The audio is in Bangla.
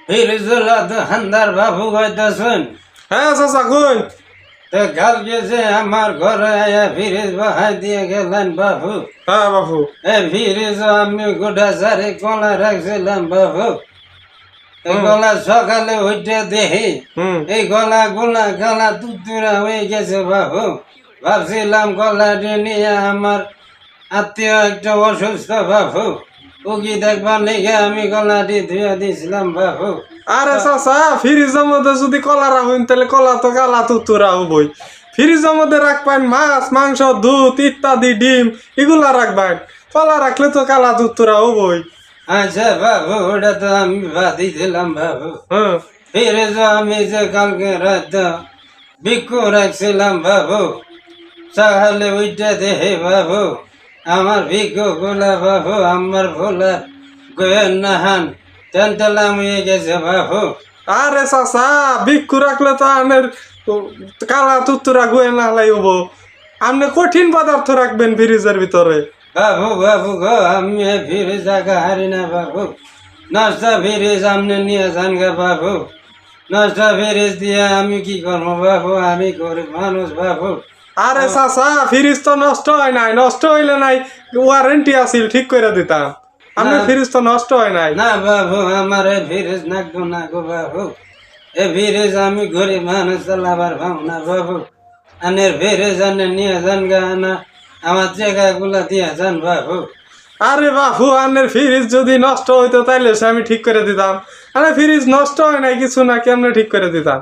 ফিরিজুল্লাহ দোকানদার বাবু কইতাছেন। হ্যাঁ চাচা কই? তো কালকে যে আমার ঘরে আয়া ফিরিজ বহাই দিয়ে গেলেন বাবু। হ্যাঁ বাবু। এই ফিরিজ আমি গোটা চারি কলা রাখছিলাম বাবু। এই গলা সকালে উঠে দেখি এই গলা গোলা গলা তুতুরা হয়ে গেছে বাবু। ভাবছিলাম গলাটি নিয়ে আমার আত্মীয় একটা অসুস্থ বাবু, উকি দেখবার লিখে আমি গলাটি ধুয়ে দিয়েছিলাম বাবু। আরে চাচা ফ্রিজের মধ্যে যদি কলা রাখুন তাহলে কলা তো কালা তুতুরা হবই। ফ্রিজের মধ্যে রাখবেন মাছ মাংস দুধ ইত্যাদি ডিম এগুলা রাখবেন, কলা রাখলে তো কালা তুতুরা হবই। আচ্ছা বাবু, ওটা তো আমি বাদি দিলাম বাবু। হ্যাঁ ফিরিজ আমি যে কালকে রাত ভিক্ষু রাখছিলাম বাবু, সকালে উঠে দেখে বাবু আমার ভিক্ষু গুলা বাবু আমার ভোলা গোয়েন নাহান তেন্তলাম হয়ে গেছে বাবু। আরে চাচা ভিক্ষু রাখলে তো আনের কালা তুতুরা গুয়ে না হবো। আপনি কঠিন পদার্থ রাখবেন ফ্রিজের ভিতরে। বাবু বাবু গো, আমি ফিরিজ রাখা হারি না বাবু। নষ্ট ফিরিজ আপনি নিয়ে যান গে বাবু। নষ্ট ফিরিজ দিয়ে আমি কি করবো বাবু, আমি গরিব মানুষ বাবু। আরে চাচা ফ্রিজ তো নষ্ট হয় নাই, নষ্ট হইলে নাই ওয়ারেন্টি আছিল ঠিক করে দিতাম। আপনার ফ্রিজ তো নষ্ট হয় নাই। না বাবু, আমার এই ফিরিজ নাকবো না গো বাবু। এই ফিরিজ আমি গরিব মানুষ চালাবার পাবো না বাবু। আনের ফিরিজ আনে নিয়ে যান গা না, আমার জায়গাগুলা দিয়ে যান বাবু। আরে বাবু আপনার ফ্রিজ যদি নষ্ট হইতো তাইলে সে আমি ঠিক করে দিতাম। আরে ফ্রিজ নষ্ট হয় নাই কিছু না, কেমনে ঠিক করে দিতাম।